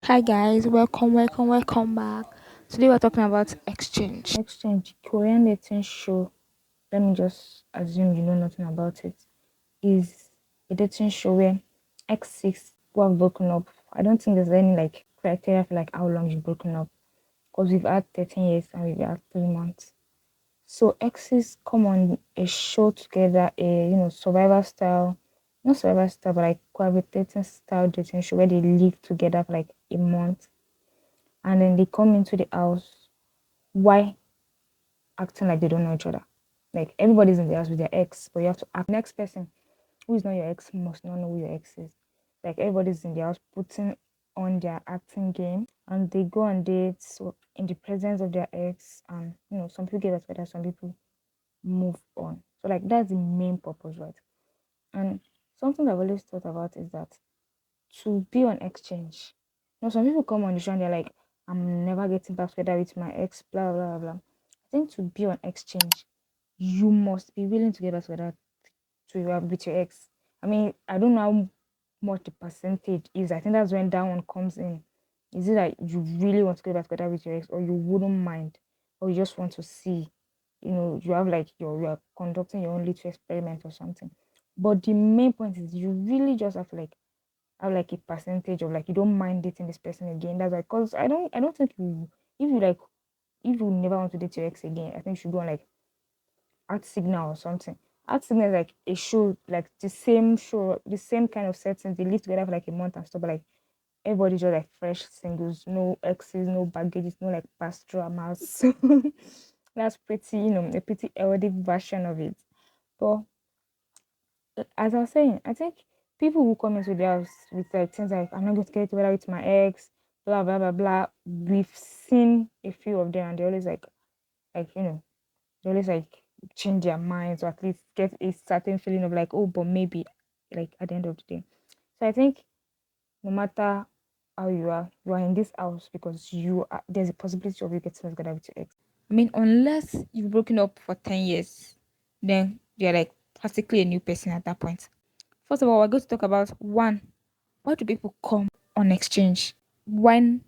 Hi guys, welcome back. Today we're talking about exchange. Exchange Korean dating show. Let me just assume you know nothing about it. Is a dating show where exes who have broken up. I don't think there's any like criteria for like how long you've broken up because we've had 13 years and we've had 3 months. So exes come on a show together, a survivor style, not survivor style, but like cohabitating style dating show where they live together for like a month and then they come into the house. Why acting like they don't know each other. Like everybody's in the house with their ex, but you have to act. Next person who is not your ex must not know who your ex is. Like everybody's in the house putting on their acting game and they go on dates in the presence of their ex and some people get better, some people move on. So like that's the main purpose, right? And something I've always thought about is that to be on exchange. Some people come on the show and they're like, I'm never getting back together with my ex, blah blah blah. I think to be on exchange, you must be willing to get back together with your ex. I mean, I don't know how much the percentage is. I think that's when that one comes in. Is it that you really want to get back together with your ex, or you wouldn't mind, or you just want to see, you have like you are conducting your own little experiment or something. But the main point is you really just have to like have like a percentage of like you don't mind dating this person again. That's like because I don't think you if you like if you never want to date your ex again, I think you should go on like Art Signal or something. Art Signal is like a show, like the same show, the same kind of settings. They live together for like a month and stuff, but like everybody's just like fresh singles, no exes, no baggages, no like past dramas. So that's pretty, a pretty erotic version of it. But as I was saying, I think people who come into the house with like things like I'm not going to get together with my ex, blah blah blah blah. We've seen a few of them, and they always they always like change their minds or at least get a certain feeling of like, oh, but maybe like at the end of the day. So I think no matter how you are in this house because there's a possibility of you getting together with your ex. I mean, unless you've broken up for 10 years, then you're like practically a new person at that point. First of all, we're going to talk about one, why do people come on exchange? When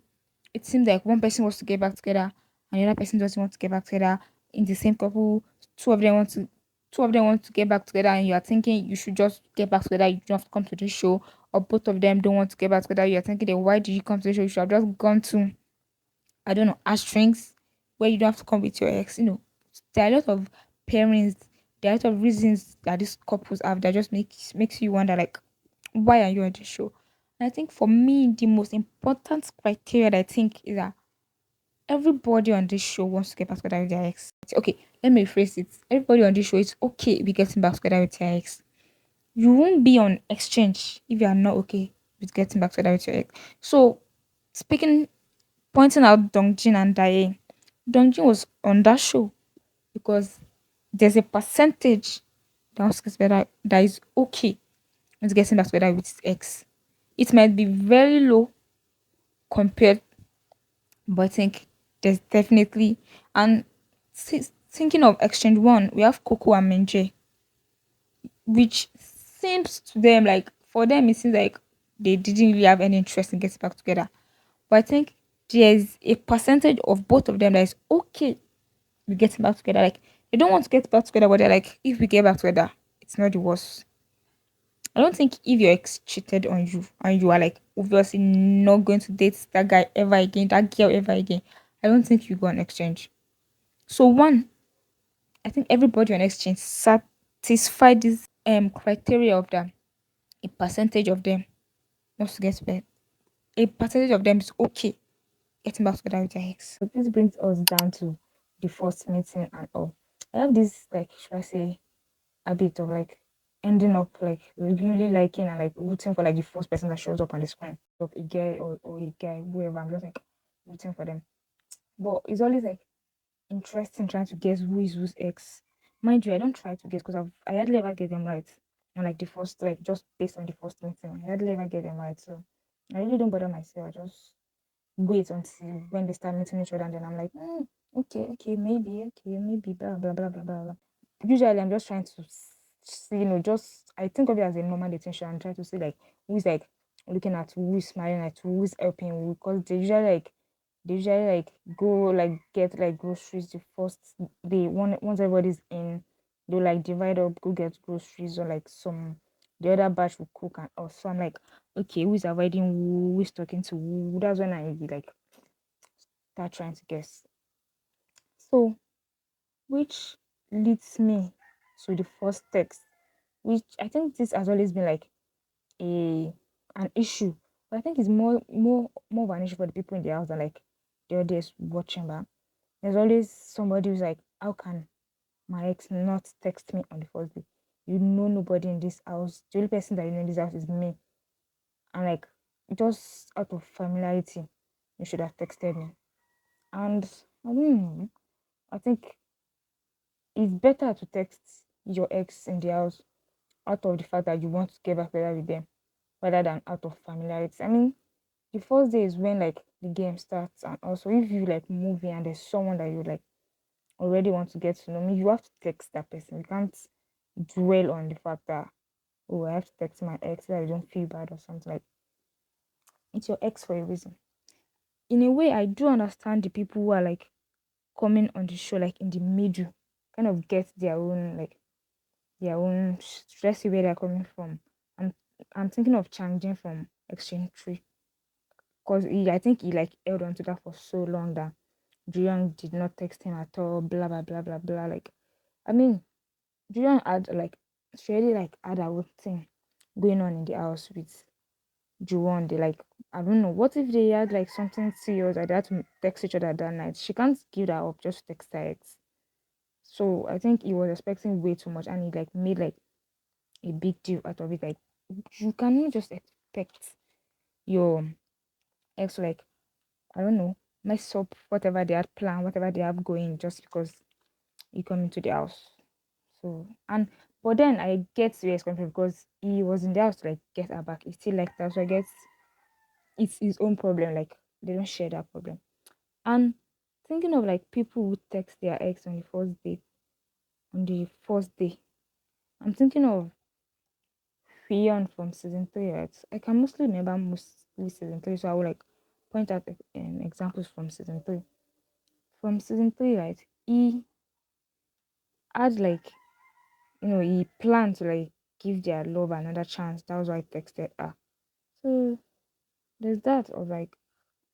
it seems like one person wants to get back together and the other person doesn't want to get back together in the same couple, two of them want to two of them want to get back together and you are thinking you should just get back together, you don't have to come to the show, or both of them don't want to get back together, you're thinking then why did you come to the show? You should have just gone to I don't know, ask drinks where you don't have to come with your ex. There are a lot of pairings, there are a lot of reasons that these couples have that just makes you wonder like why are you on the show? And I think for me the most important criteria that I think is that everybody on this show wants to get back together with their ex. Okay, let me rephrase it. Everybody on this show, it's okay with getting back together with your ex. You won't be on exchange if you are not okay with getting back together with your ex. So, speaking, pointing out Dongjin and Dae, Dongjin was on that show because there's a percentage that wants to get together that is okay with getting back together with his ex. It might be very low compared, but I think there's definitely and thinking of exchange one, we have Coco and Menje, which seems to them like for them it seems like they didn't really have any interest in getting back together. But I think there's a percentage of both of them that is okay with getting back together. Like they don't want to get back together, but they're like, if we get back together, it's not the worst. I don't think if your ex cheated on you and you are like obviously not going to date that guy ever again, that girl ever again, I don't think you go on exchange. So one, I think everybody on exchange satisfy this criteria of them. A percentage of them wants to get back. A percentage of them is okay getting back together with their ex. So this brings us down to the first meeting and all. I have this like should I say habit of like ending up like really liking and like rooting for like the first person that shows up on the screen. Of a girl or a guy, whoever. I'm just like rooting for them. But it's always like interesting trying to guess who is whose ex. Mind you, I don't try to guess because I hardly ever get them right. And like the first like just based on the first meeting, I hardly ever get them right. So I really don't bother myself. I just wait until when they start meeting each other and then I'm like, okay, maybe, blah blah blah blah blah. Blah. Usually I'm just trying to see, just I think of it as a normal dating show and try to see like who's like looking at who is smiling at who is helping who, because they usually like go like get like groceries the first day. Once everybody's in, they'll like divide up, go get groceries, or like some the other batch will cook and all. So I'm like, okay, who is avoiding who is talking to who? That's when I like start trying to guess. So which leads me to the first text, which I think this has always been like a an issue. But I think it's more of an issue for the people in the house than like the audience watching back. There's always somebody who's like, how can my ex not text me on the first day? You know nobody in this house. The only person that you know in this house is me. And like just out of familiarity, you should have texted me. And I don't know. I think it's better to text your ex in the house out of the fact that you want to get back together with them rather than out of familiarity. I mean, the first day is when like the game starts, and also if you like move in and there's someone that you like already want to get to know me, you have to text that person. You can't dwell on the fact that, oh, I have to text my ex so that I don't feel bad or something. Like, it's your ex for a reason. In a way, I do understand the people who are like coming on the show like in the middle, kind of get their own stress where they're coming from. I'm I'm thinking of changing from exchange tree, because I think he like held on to that for so long that Juyong did not text him at all, blah blah blah blah blah. Like, I mean, Juyong had like she already like had her own thing going on in the house with Juwon. They like, I don't know, what if they had like something serious that they had to text each other that night? She can't give that up just to text her ex. So I think he was expecting way too much, and he like made like a big deal out of it. Like, you cannot just expect your ex to, like, I don't know, mess up whatever they had planned, whatever they have going, just because you come into the house. So, and but then I get where he's coming from, because he was in the house to like get her back. He still like that. So I guess it's his own problem. Like, they don't share that problem. And thinking of like people who text their ex on the first day, I'm thinking of Fion from season three, right? I can mostly remember mostly season three, so I will like point out examples from season three. From season three, right? He had like, he planned to like give their love another chance. That was why I texted her. So there's that of like,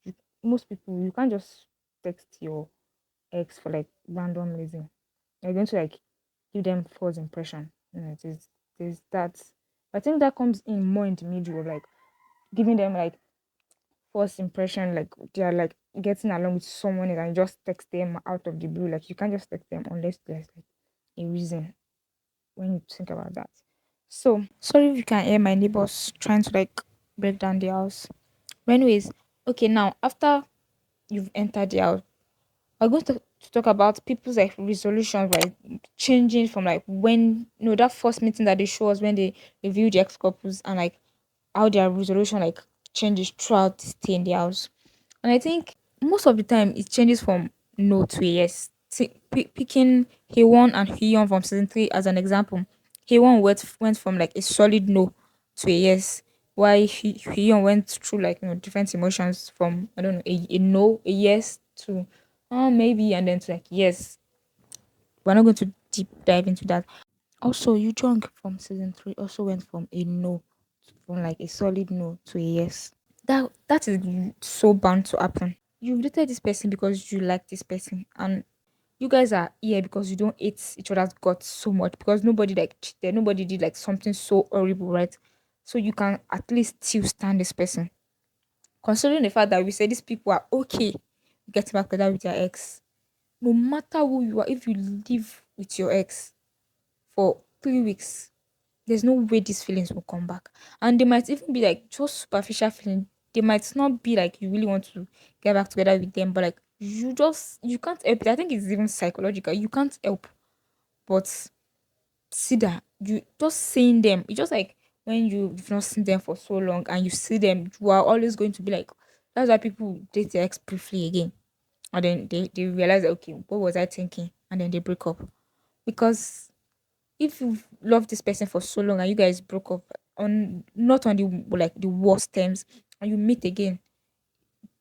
you, most people, you can't just text your ex for like random reason. You're going to like give them false impression. There's that. I think that comes in more in the middle of like giving them like false impression, like they're like getting along with someone and just text them out of the blue. Like, you can't just text them unless there's like a reason when you think about that. So sorry if you can hear my neighbors trying to like break down the house. But anyways, okay, now after you've entered the house, we're going to talk about people's like resolutions, like changing from like when, that first meeting that they show us when they review the ex couples, and like how their resolution like changes throughout the stay in the house. And I think most of the time it changes from no to a yes. Picking Hewon and Hyun from season 3 as an example. Hewon went from like a solid no to a yes, while Hyun went through like, different emotions from, I don't know, a no, a yes to maybe, and then to like yes. We're not going to deep dive into that. Also, Yu Jong from season 3 also went from a no, from like a solid no to a yes. That is so bound to happen. You've dated this person because you like this person, and you guys are here because you don't hate each other's guts so much, because nobody like cheated, nobody did like something so horrible, right? So you can at least still stand this person. Considering the fact that we say these people are okay getting back together with your ex, no matter who you are, if you live with your ex for 3 weeks, there's no way these feelings will come back. And they might even be like just superficial feeling. They might not be like you really want to get back together with them, but like you can't help it. I think it's even psychological. You can't help but see that you just seeing them. It's just like when you've not seen them for so long and you see them, you are always going to be like, that's why people date their ex briefly again. And then they realize that, okay, what was I thinking? And then they break up. Because if you've loved this person for so long and you guys broke up on not on the like the worst terms, and you meet again,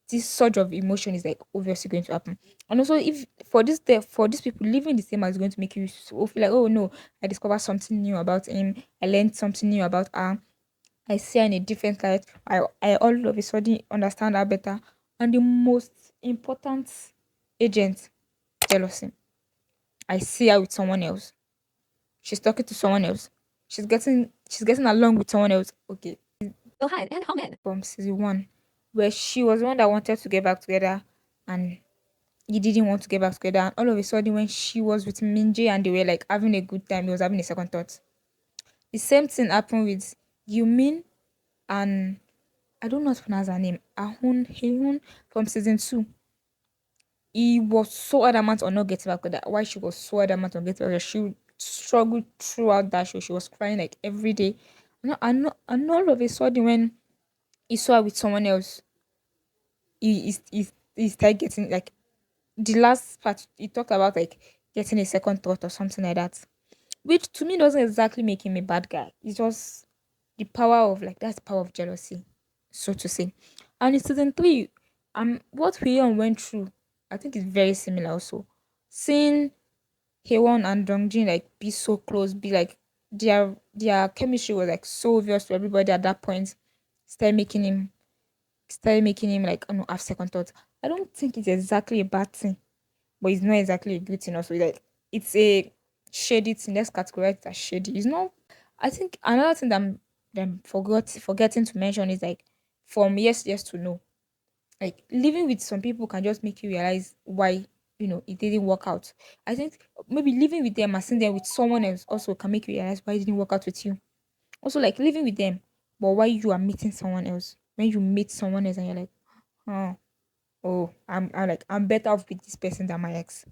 this surge of emotion is like obviously going to happen. And also, if for these people, living the same is going to make you so feel like, oh no, I discovered something new about him, I learned something new about her, I see her in a different light. I all of a sudden understand her better. And the most important agent, jealousy. I see her with someone else. She's talking to someone else. She's getting along with someone else. Okay. Oh, hi, and comment. From season one, where she was the one that wanted to get back together, and he didn't want to get back together. And all of a sudden, when she was with Minji and they were like having a good time, he was having a second thought. The same thing happened with Yumin and I don't know how to pronounce her name. Ahun Heun from season two. He was so adamant on not getting back with that. Why she was so adamant on getting back with her. She struggled throughout that show. She was crying like every day. And all of a sudden, when he saw her with someone else, he started getting like the last part. He talked about like getting a second thought or something like that, which to me doesn't exactly make him a bad guy. It's just the power of like that's the power of jealousy, so to say. And in season three, what Hyeon went through, I think is very similar also. Seeing Haewon and Dongjin like be so close, be like their chemistry was like so obvious to everybody at that point. Started making him started making him like have second thoughts. I don't think it's exactly a bad thing, but it's not exactly a good thing also. Like it's a shady thing. Let's categorize it as shady. It's not. I think another thing that I'm forgetting to mention is like from yes to no. Like living with some people can just make you realize why it didn't work out. I think maybe living with them and seeing them with someone else also can make you realize why it didn't work out with you. Also like living with them, but why you are meeting someone else. When you meet someone else and you're like, oh, I'm better off with this person than my ex.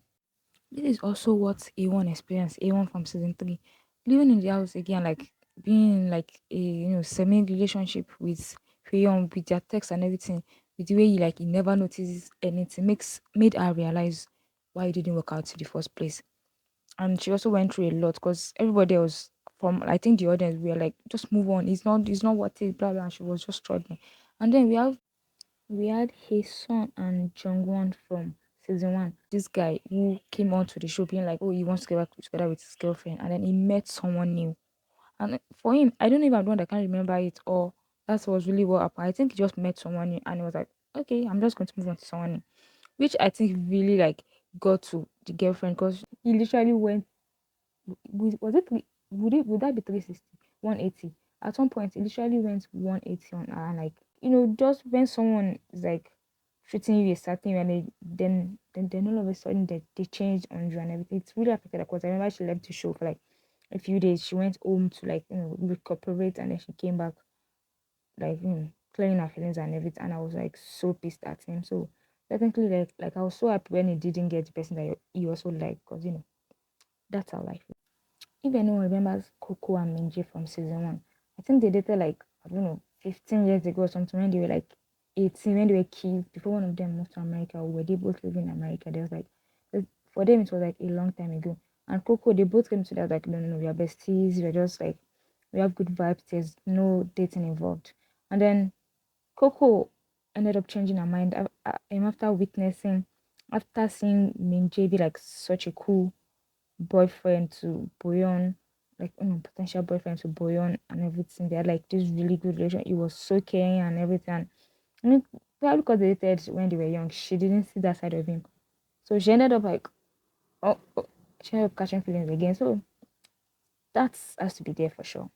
This is also what A1 experienced, A1 from season 3. Living in the house again, like being in like a semi relationship with Rayon, with their text and everything, with the way he never notices anything, made her realize why it didn't work out in the first place. And she also went through a lot because everybody else from I think the audience were like, just move on. It's not what it blah blah. And she was just struggling. And then we had his son and Jungwon from season one. This guy who came onto the show being like, oh, he wants to get back together with his girlfriend, and then he met someone new. And for him, I don't know if I'm the one that can't remember it or that was really what happened. I think he just met someone new and he was like, okay, I'm just going to move on to someone new, which I think really like got to the girlfriend because he literally went. Was it would that be 360, 180? At one point, he literally went 180 on her, and like just when someone is like treating you a certain way, and then all of a sudden they changed on you and everything. It's really affected her because I remember she left the show for like a few days. She went home to like recuperate, and then she came back like clearing her feelings and everything. And I was like so pissed at him. So technically, like I was so happy when he didn't get the person that he also liked because that's how life is. If anyone remembers Coco and Minji from season one, I think they dated like, I don't know, 15 years ago or something when they were like 18, when they were kids, before one of them moved to America, or were they both living in America? They was like, for them, it was like a long time ago. And Coco, they both came to that like, no, no, no, we are besties, we're just like, we have good vibes, there's no dating involved. And then Coco ended up changing her mind after seeing Minji be like such a cool boyfriend to Boyon, like potential boyfriend to Boyon and everything. They had like this really good relation. It was so caring and everything. I mean, probably because they dated when they were young, she didn't see that side of him. So she ended up like, she ended up catching feelings again. So that has to be there for sure.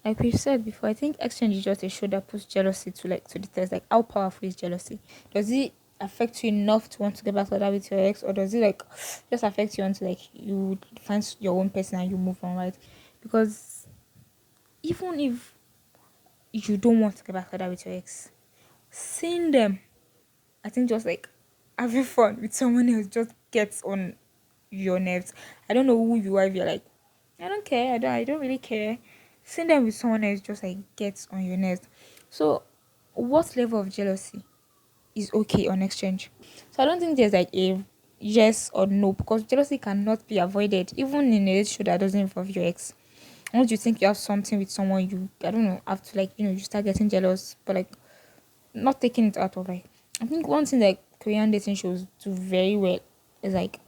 Like we've said before, I think exchange is just a show that puts jealousy to the test. Like how powerful is jealousy? Does it affect you enough to want to get back together with your ex, or does it like just affect you until like you find your own person and you move on, right? Because even if you don't want to get back together with your ex, seeing them, I think just like having fun with someone else just gets on your nerves. I don't know who you are. If you're like, I don't care. I don't really care. Seeing them with someone else just like gets on your nerves. So, what level of jealousy is okay on exchange? So I don't think there's like a yes or no because jealousy cannot be avoided, even in a relationship that doesn't involve your ex. Once you think you have something with someone, you, I don't know, have to like, you start getting jealous, but like not taking it out of like. I think one thing that Korean dating shows do very well is like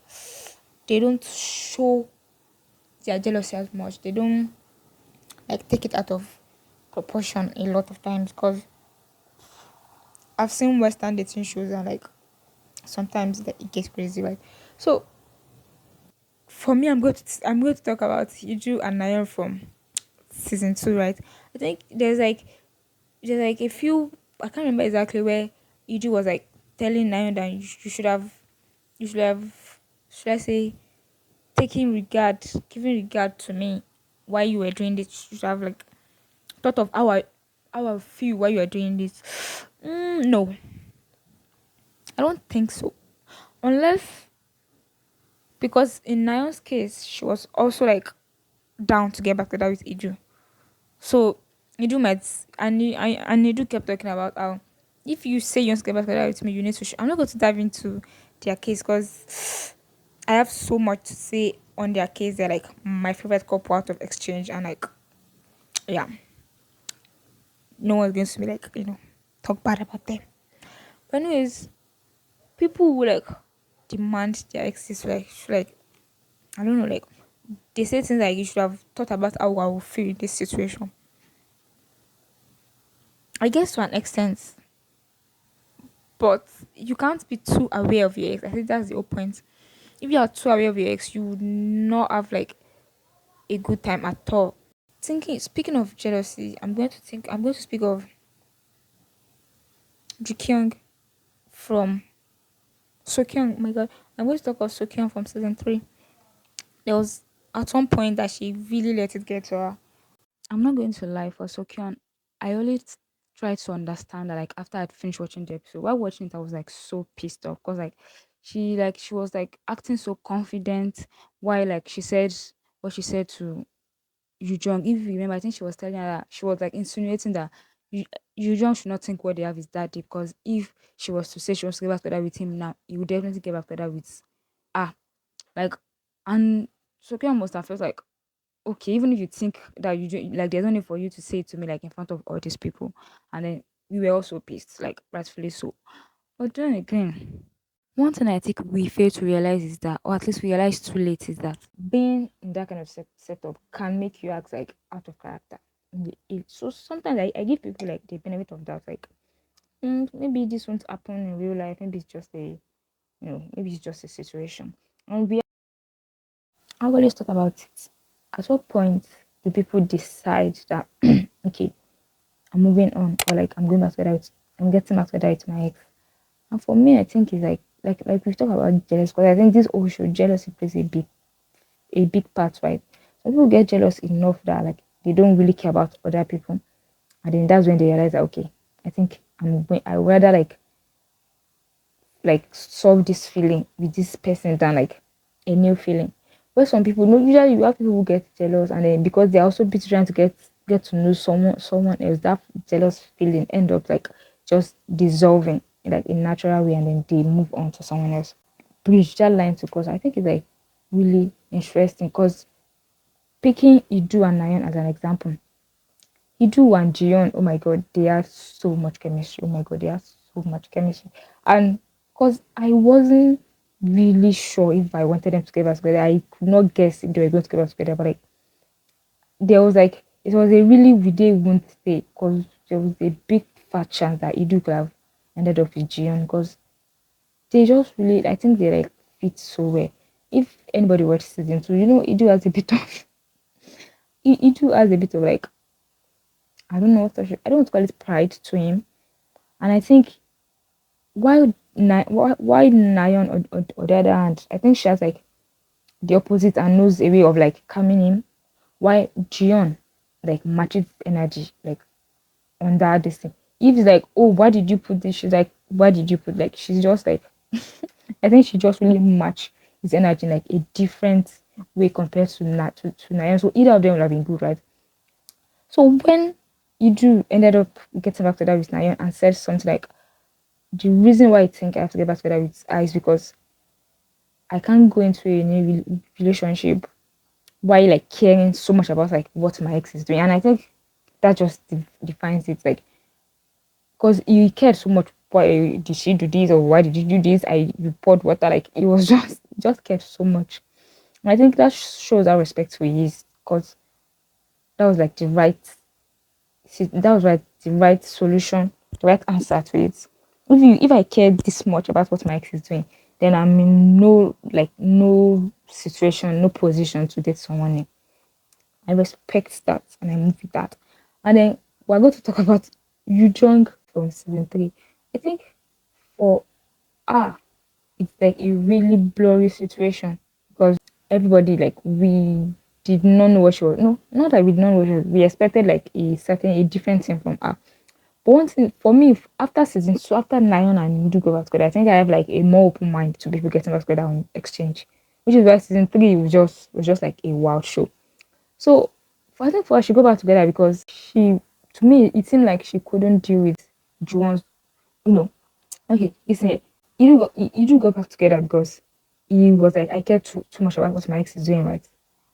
they don't show their jealousy as much. They don't like take it out of proportion a lot of times because I've seen Western dating shows and like sometimes that it gets crazy, right? So for me, I'm going to talk about Iju and Nayeon from season 2, right? I think there's like a few, I can't remember exactly where Iju was like telling Nayeon that you should have should I say taking regard, giving regard to me while you were doing this. You should have like thought of how I feel while you are doing this. No, I don't think so. Unless because in Nayeon's case, she was also like down to get back together with Iju. So Iju might and Iju kept talking about how if you say you want to get back together with me, you need to. I'm not going to dive into their case because I have so much to say on their case. They're like my favorite couple out of exchange, and like yeah, no one's going to be like talk bad about them. But anyways, people who like demand their exes like I don't know, like they say things like you should have thought about how I would feel in this situation. I guess to an extent, but you can't be too aware of your ex. I think that's the whole point. If you are too aware of your ex, you would not have like a good time at all. Speaking of jealousy, I'm going to speak of Jikyung from Sokyung. Oh my god, I'm going to talk of Sokyung from season 3. There was at one point that she really let it get to her. I'm not going to lie, for Sokyeon, I always try to understand that like after I'd finished watching the episode. While watching it, I was like so pissed off because she was like acting so confident while like she said what she said to Yu Jong. If you remember, I think she was telling her that she was like insinuating that Yu Yu Jong should not think what they have is that deep because if she was to say she wants to get back together with him now, he would definitely get back together with ah like and Sokyeon must have felt like okay, even if you think that like there's no need for you to say it to me like in front of all these people, and then we were also pissed, like rightfully so. But then again, one thing I think we fail to realize is that, or at least we realize too late, is that being in that kind of setup can make you act like out of character. So sometimes I give people like the benefit of that, like maybe this won't happen in real life. Maybe it's just maybe it's just a situation. And we I always talk about it. At what point do people decide that okay, I'm moving on or like I'm getting back together with my ex? And for me, I think it's like we talk about jealous because I think this whole show jealousy plays a big part, right? Some people get jealous enough that like they don't really care about other people, and then that's when they realize that okay, I think I would rather like solve this feeling with this person than like a new feeling. Where some people know usually you have people who get jealous and then because they're also busy trying to get to know someone else, that jealous feeling end up like just dissolving like in natural way and then they move on to someone else. Bridge that line to cause I think it's like really interesting because picking Idu and Nayan as an example. Idu and Jion, oh my god, they have so much chemistry. Oh my god, they have so much chemistry. And because I wasn't really sure if I wanted them to get back together, I could not guess if they were going to get back together. But like, there was like, it was a really we didn't want to stay because there was a big fat chance that Idu could have ended up with Jion because they just really, I think they like fit so well. If anybody watches season 2, Idu has a bit of, Idu has a bit of like, I don't know I don't want to call it pride to him. And I think why Nayon or the other hand, I think she has like the opposite and knows a way of like calming him. Why Jion like matches energy like on that this thing. If it's like, oh, why did you put this? She's like, why did you put like she's just like I think she just really match his energy in like a different way compared to Nayan. So either of them would have been good, right? So when Idu ended up getting back together with Nayan and said something like the reason why I think I have to get back together with her is because I can't go into a new relationship why like caring so much about like what my ex is doing. And I think that just defines it. Like, because you cared so much. Why did she do this, or why did you do this? You poured water. Like, it was just cared so much. And I think that shows how respectful he is, because that was like the right that was like the right solution, the right answer to it. If I cared this much about what my ex is doing, then I'm in no situation, no position to date someone new. I respect that and I move with that. And then we're going to talk about Yu Jung from season 3. I think for ah, it's like a really blurry situation, because everybody, like, we did not know what she was. No, not that we did not know what she was. We expected like a different thing from her. But one thing for me, after season 2, after Lion and Midu go back together, I think I have like a more open mind to people getting back together on exchange. Which is why season 3 was just like a wild show. So I think for her, she go back together because to me, it seemed like she couldn't deal with Juwon's, you know, okay, listen, you do go back together because he was like, I care too much about what my ex is doing, right?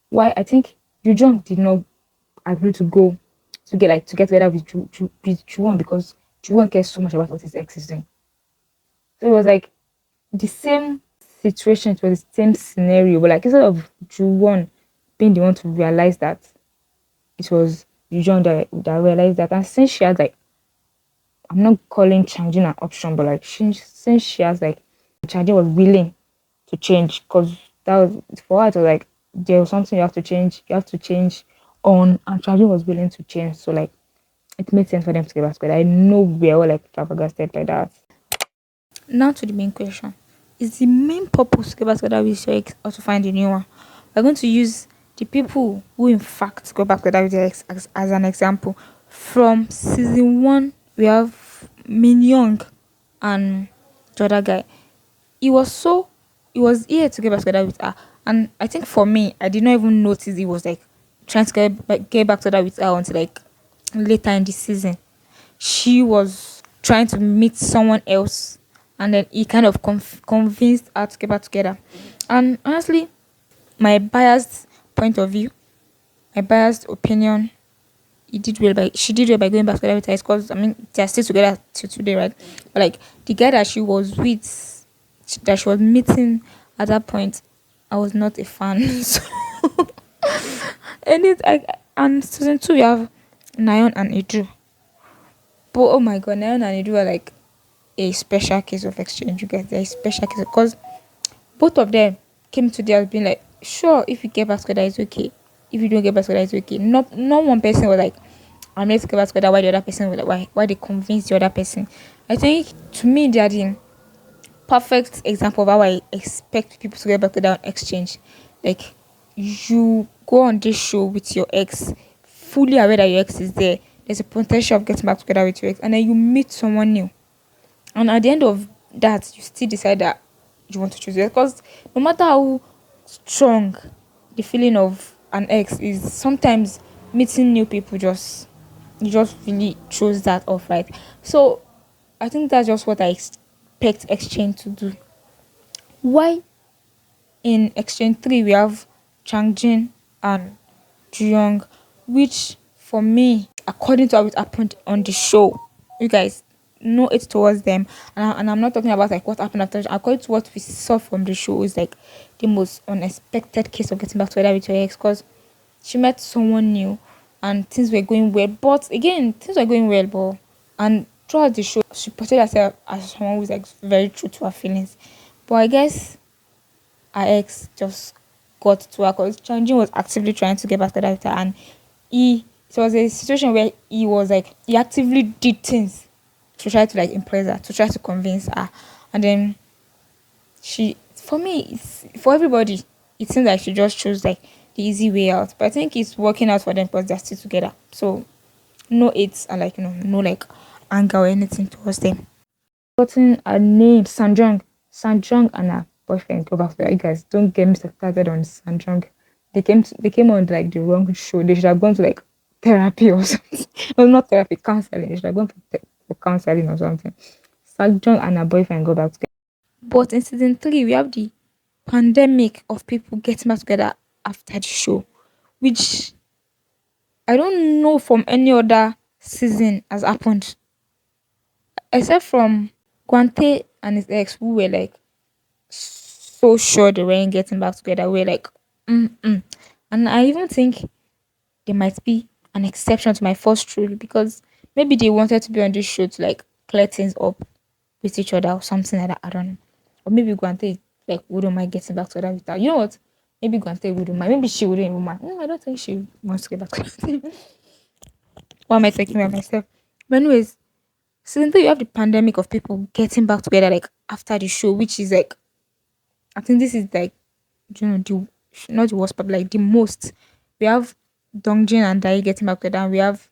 Why I think Jung did not agree to go to get together with Juwon, because Juwon cares so much about what his ex is doing. So it was like the same situation, it was the same scenario, but like instead of Juwon being the one to realize that, it was Jung that realized that. And since she had like, I'm not calling changing an option, but like since she has like, Changing was willing to change, because that was for her. It was like there was something you have to change on, and Changing was willing to change. So like it made sense for them to get back together. I know we're all like flabbergasted by that. Now to the main question. Is the main purpose to get back together with your ex or to find a new one? We're going to use the people who in fact go back together with their ex as an example. From season 1, we have Min Young and the other guy. He was here to get back together with her. And I think for me, I did not even notice he was like trying to get back together with her until like later in the season. She was trying to meet someone else, and then he kind of convinced her to get back together. And honestly, my biased point of view, my biased opinion, she did well by going back together with her, because I mean they're still together till today, right? But like the guy that she was with, that she was meeting at that point, I was not a fan. So and and season 2 we have Nayeon and Idru. But oh my god, Nayeon and Idru are like a special case of exchange. You guys, they're a special case because both of them came to the being like, sure, if you get back together, it's okay. If you don't get back together, it's okay. Not one person was like, I'm ready to get back together. Why the other person was like, why they convinced the other person? I think to me they are the perfect example of how I expect people to get back together on exchange. Like, you go on this show with your ex, fully aware that your ex is there. There's a potential of getting back together with your ex, and then you meet someone new. And at the end of that, you still decide that you want to choose it. Because no matter how strong the feeling of an ex is, sometimes meeting new people you just really chose that off, right? So I think that's just what I expect exchange to do. Why in exchange 3 we have Changjin and Juyong, which for me, according to how it happened on the show, you guys know it towards them, and I'm not talking about like what happened after. According to what we saw from the show, is like the most unexpected case of getting back together with your ex, because she met someone new and things were going well. But again, things were going well, but and throughout the show, she portrayed herself as someone who's like very true to her feelings. But I guess her ex just got to her, because Changjin was actively trying to get back together with her, and it was a situation where he actively did things to try to like impress her, to try to convince her. And then for me, for everybody, it seems like she just chose like the easy way out. But I think it's working out for them because they're still together. So no it's and like no like anger or anything towards them. Gotten a name, Sanjung. Sanjung and her boyfriend go back together. You guys don't get me started on Sanjung. They came on like the wrong show. They should have gone to like therapy or something. No, not therapy, counseling. They should have gone for counseling or something. Sanjung and her boyfriend go back together. But in season 3, we have the pandemic of people getting back together after the show. which I don't know from any other season has happened except from Guante and his ex, who were like so sure they weren't getting back together. We're like, mm-mm. And I even think there might be an exception to my first rule because maybe they wanted to be on this show to like clear things up with each other or something like that. I don't know. Or maybe Guante like wouldn't mind getting back together with her. You know what? Maybe Guante wouldn't mind. Maybe she wouldn't even mind. No, I don't think she wants to get back together. Why am I talking about myself? But anyways, season two, you have the pandemic of people getting back together like after the show, which is like I think this is like the not the worst, but like the most. We have Dongjin and Dai getting back together, and we have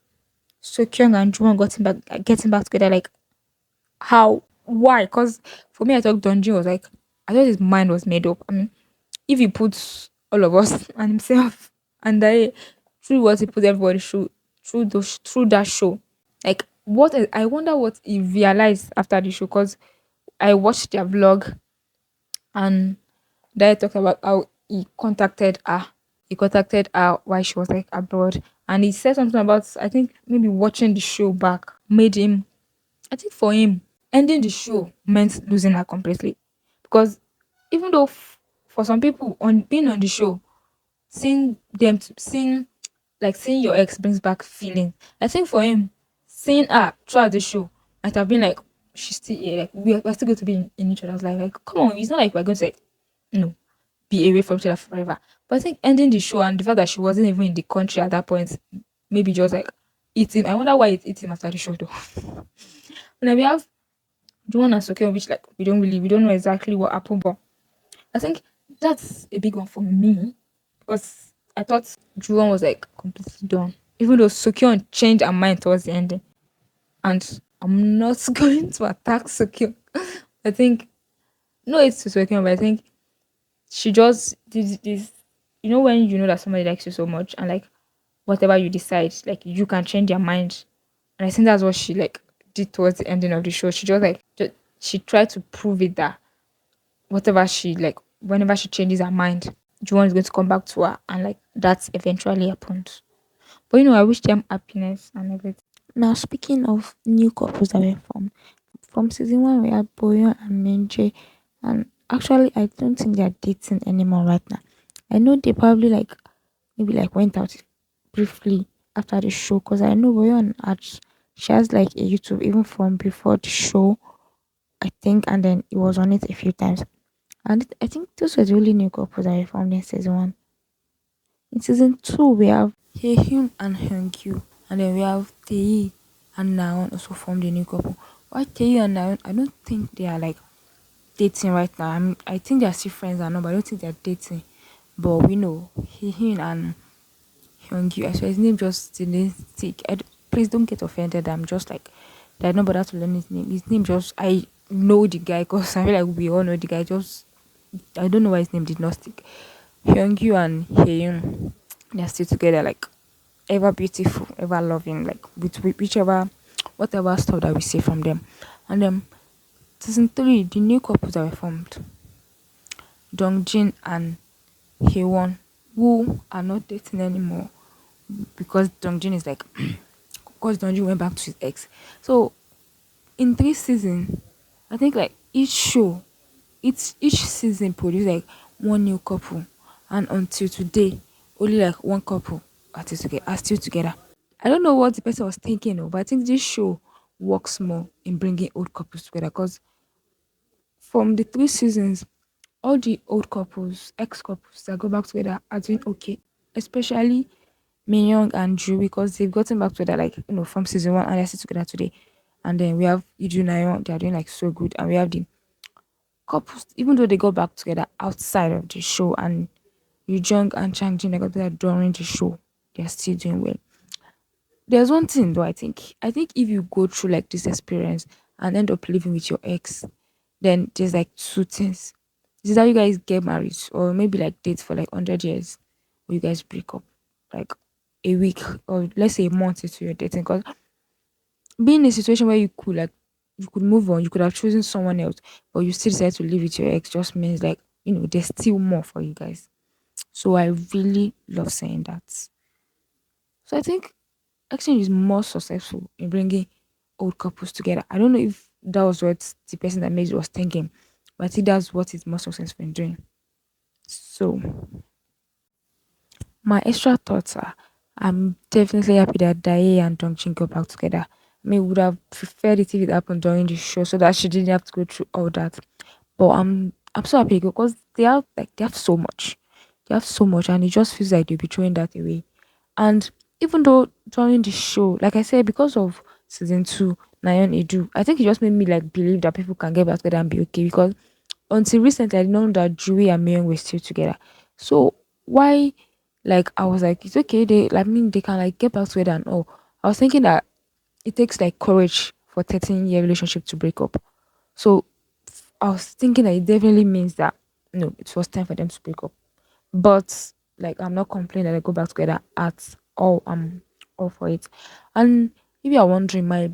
Sokyung and Juwon getting back together. Like how? Why? Because for me, I thought Dongjin was like I thought his mind was made up. I mean, if he puts all of us and himself and Dai through what he put everybody through that show, like I wonder what he realized after the show. Because I watched their vlog and Dai talked about how he contacted her while she was like abroad. And he said something about I think maybe watching the show back made him I think for him ending the show meant losing her completely. Because even though for some people on being on the show, seeing your ex brings back feeling. I think for him, seeing her throughout the show might have been like she's still here, like we're still going to be in each other's life. Like, come on, it's not like we're going to like no be away from each other forever. But I think ending the show and the fact that she wasn't even in the country at that point, maybe just like eating. I wonder why it eats him after the show though. And then we have Juwon and Sokyo, which like we don't know exactly what happened, but I think that's a big one for me because I thought Juwon was like completely done. Even though Sokyo changed her mind towards the ending. And I'm not going to attack Sokyo. I think no it's to Sokyo, but I think she just did this. You know when you know that somebody likes you so much and like whatever you decide, like you can change your mind. And I think that's what she like did towards the ending of the show. She just like she tried to prove it that whatever she like whenever she changes her mind, Juwon is going to come back to her and like that's eventually happened. But I wish them happiness and everything. Now speaking of new couples that were formed, from season one we had Boyo and Minje, and actually I don't think they're dating anymore right now. I know they probably like maybe like went out briefly after the show because I know Boyo and Arch she has like a YouTube even from before the show, I think, and then it was on it a few times. And I think those were the only new couples that were formed in season one. In season two, we have Hyun and Hyunkyu, and then we have Tae and Naon also formed a new couple. Why Tae and Naon? I don't think they are like dating right now. I think they are still friends and all, but I don't think they are dating. But we know Hyun and Hyunkyu. I swear his name just didn't stick. Please don't get offended. I'm just like I don't bother to learn his name. His name just I know the guy because I feel like we all know the guy. Just I don't know why his name did not stick. Hyungyu and Haeyoon, they're still together, like ever beautiful, ever loving, like with whichever, whatever stuff that we see from them. And season three, the new couples that were formed, Dongjin and Haewon, who are not dating anymore because Dongjin is like, because Dongjin went back to his ex. So in three seasons, I think like each season produced like one new couple, and until today, only like one couple are still together. I don't know what the person was thinking of, but I think this show works more in bringing old couples together because from the three seasons, all the old couples, ex couples that go back together are doing okay, especially Minyoung and Drew because they've gotten back together like from season one and they're still together today. And then we have Iju Nayeon, they're doing like so good, and we have the couples, even though they got back together outside of the show, and Yu Jung and Chang Jin they got together during the show, they're still doing well. There's one thing though, I think if you go through like this experience and end up living with your ex, then there's like two things. This is how you guys get married, or maybe like date for like 100 years, or you guys break up like a week or let's say a month into your dating. Because being in a situation where you could move on, you could have chosen someone else, but you still decide to live with your ex just means like there's still more for you guys. So I really love saying that. So I think exchange is more successful in bringing old couples together. I don't know if that was what the person that made it was thinking, but I think that's what it's more successful in doing. So my extra thoughts are I'm definitely happy that Dae and Dongjin got back together. I mean, would have preferred it if it happened during the show so that she didn't have to go through all that. But I'm so happy because they have so much. They have so much and it just feels like they'll be throwing that away. And even though during the show, like I said, because of season 2, Nayeon Edu, I think it just made me like believe that people can get back together and be okay because until recently I didn't know that Jui and Myung were still together. So why like I was like, it's okay, they like I mean they can like get back together and all. I was thinking that it takes like courage for 13-year relationship to break up. So I was thinking that it definitely means that no, it was time for them to break up. But like I'm not complaining that they go back together at all. I'm all for it. And if you are wondering, my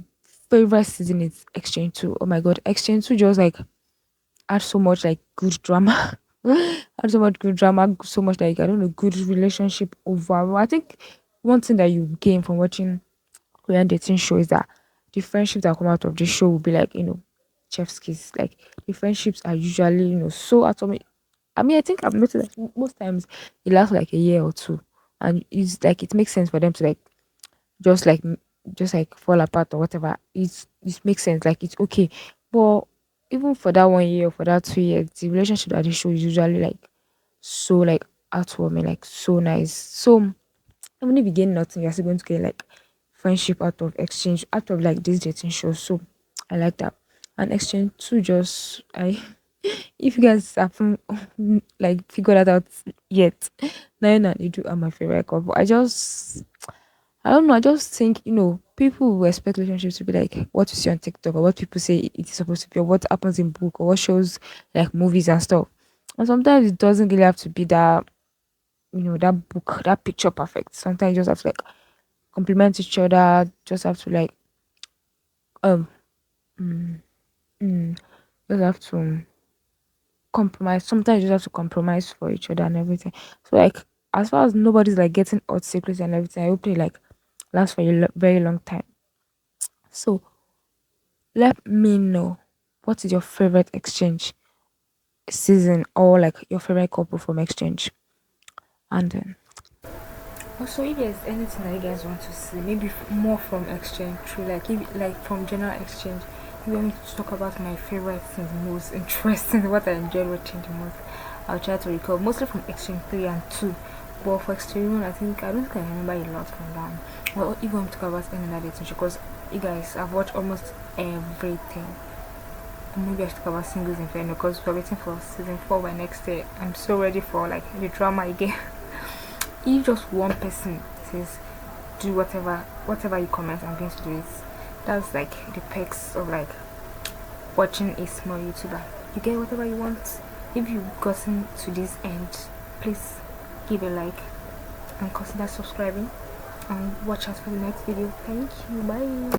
favorite season is Exchange 2. Oh my god, Exchange 2 just like add so much like good drama. Add so much good drama, so much like I don't know, good relationship overall. I think one thing that you gain from watching Korean dating show is that the friendships that come out of the show will be like, chef's kiss. Like the friendships are usually, so atomic. I mean, I think I've noticed that most times it lasts like a year or two. And it's like it makes sense for them to like just like just like fall apart or whatever. It makes sense, like it's okay. But even for that 1 year or for that 2 years, the relationship that they show is usually like so like heartwarming, like so nice. So even if you gain nothing, you're still going to get like friendship out of exchange, out of like this dating show. So I like that. And Exchange 2 just I if you guys haven't like figured that out yet, Nayan and Idu are my favorite couple. I don't know. I just think, people will expect relationships to be like what you see on TikTok or what people say it is supposed to be or what happens in book or what shows like movies and stuff. And sometimes it doesn't really have to be that, that book, that picture perfect. Sometimes you just have to like complement each other, just have to like, um, mm, just have to compromise. Sometimes you just have to compromise for each other and everything. So, like, as far as nobody's like getting out secrets and everything, I hope they like last for a very long time. So, let me know what is your favorite exchange season or like your favorite couple from exchange. And then also, if there's anything that you guys want to see, maybe more from exchange, true, like if, like from general exchange, if you want me to talk about my favorite things, most interesting, what I enjoyed watching the most, I'll try to recall mostly from exchange 3 and 2. But for exchange 1, I don't think I remember a lot from that. Well, if you want to talk about any other dating show, because you guys, I've watched almost everything. Maybe I should talk about Singles Inferno because we're waiting for season 4 by next year. I'm so ready for like the drama again. If just one person says do whatever you comment, I'm going to do it. That's like the perks of like watching a small YouTuber. You get whatever you want. If you've gotten to this end, please give a like and consider subscribing and watch us for the next video. Thank you. Bye.